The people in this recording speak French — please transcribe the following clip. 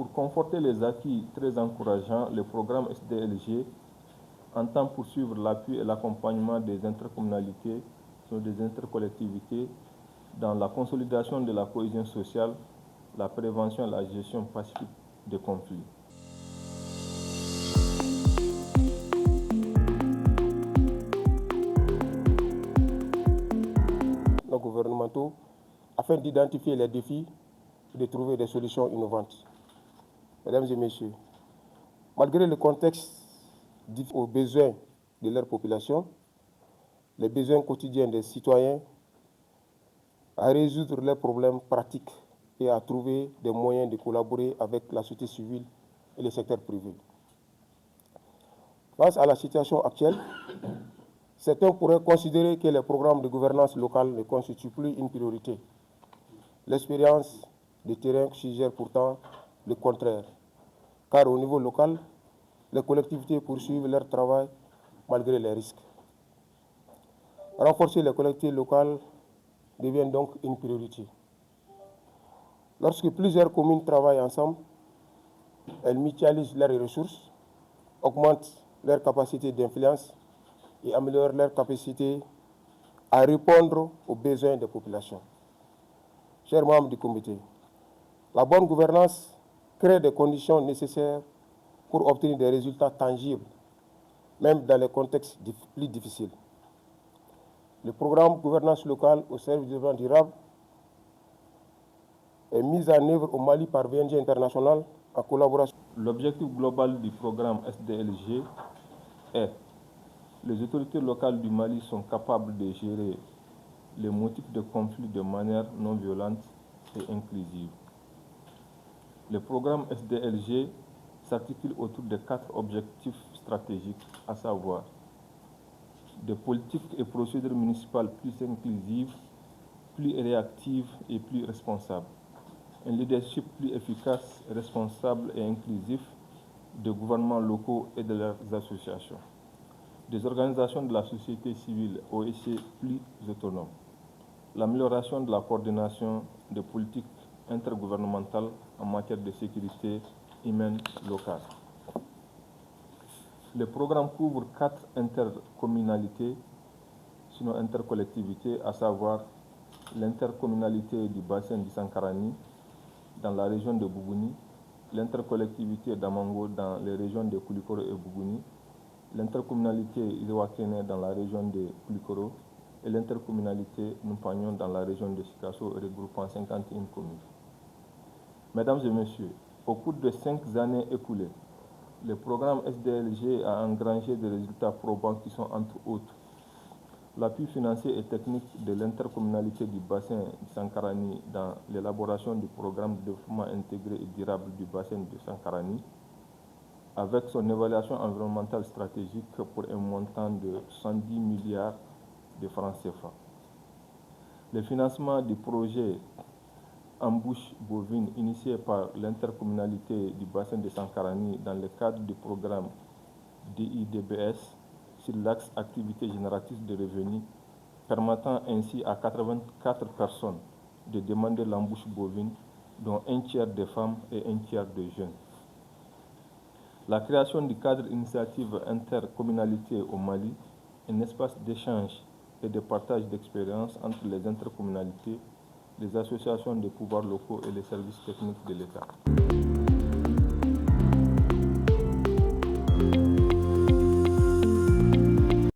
Pour conforter les acquis très encourageants, le programme SDLG entend poursuivre l'appui et l'accompagnement des intercommunalités et des intercollectivités dans la consolidation de la cohésion sociale, la prévention et la gestion pacifique des conflits. Gouvernementaux afin d'identifier les défis et de trouver des solutions innovantes. Mesdames et messieurs, malgré le contexte aux besoins de leur population, les besoins quotidiens des citoyens, à résoudre leurs problèmes pratiques et à trouver des moyens de collaborer avec la société civile et le secteur privé. Face à la situation actuelle, certains pourraient considérer que les programmes de gouvernance locale ne constituent plus une priorité. L'expérience de terrain suggère pourtant le contraire, car au niveau local, les collectivités poursuivent leur travail malgré les risques. Renforcer les collectivités locales devient donc une priorité. Lorsque plusieurs communes travaillent ensemble, elles mutualisent leurs ressources, augmentent leur capacité d'influence et améliorent leur capacité à répondre aux besoins des populations. Chers membres du comité, la bonne gouvernance crée des conditions nécessaires pour obtenir des résultats tangibles, même dans les contextes plus difficiles. Le programme gouvernance locale au service du développement durable est mis en œuvre au Mali par VNG International en collaboration. L'objectif global du programme SDLG est: les autorités locales du Mali sont capables de gérer les motifs de conflit de manière non violente et inclusive. Le programme SDLG s'articule autour de 4 objectifs stratégiques, à savoir des politiques et procédures municipales plus inclusives, plus réactives et plus responsables, un leadership plus efficace, responsable et inclusif des gouvernements locaux et de leurs associations, des organisations de la société civile OSC plus autonomes, l'amélioration de la coordination des politiques intergouvernementales en matière de sécurité humaine locale. Le programme couvre 4 intercommunalités, sinon intercollectivités, à savoir l'intercommunalité du bassin du Sankarani dans la région de Bougouni, l'intercollectivité d'Amango dans les régions de Koulikoro et Bougouni, l'intercommunalité Iwakene dans la région de Koulikoro et l'intercommunalité Numpagnon dans la région de Sikasso, regroupant 51 communes. Mesdames et messieurs, au cours de 5 années écoulées, le programme SDLG a engrangé des résultats probants qui sont entre autres l'appui financier et technique de l'intercommunalité du bassin du Sankarani dans l'élaboration du programme de développement intégré et durable du bassin du Sankarani, avec son évaluation environnementale stratégique pour un montant de 110 milliards de francs CFA. Le financement du projet embouche bovine initié par l'intercommunalité du bassin de Sankarani dans le cadre du programme DIDBS sur l'axe activité génératrice de revenus, permettant ainsi à 84 personnes de demander l'embouche bovine, dont un tiers de femmes et un tiers de jeunes. La création du cadre initiative intercommunalité au Mali, un espace d'échange et de partage d'expériences entre les intercommunalités, les associations de pouvoirs locaux et les services techniques de l'État.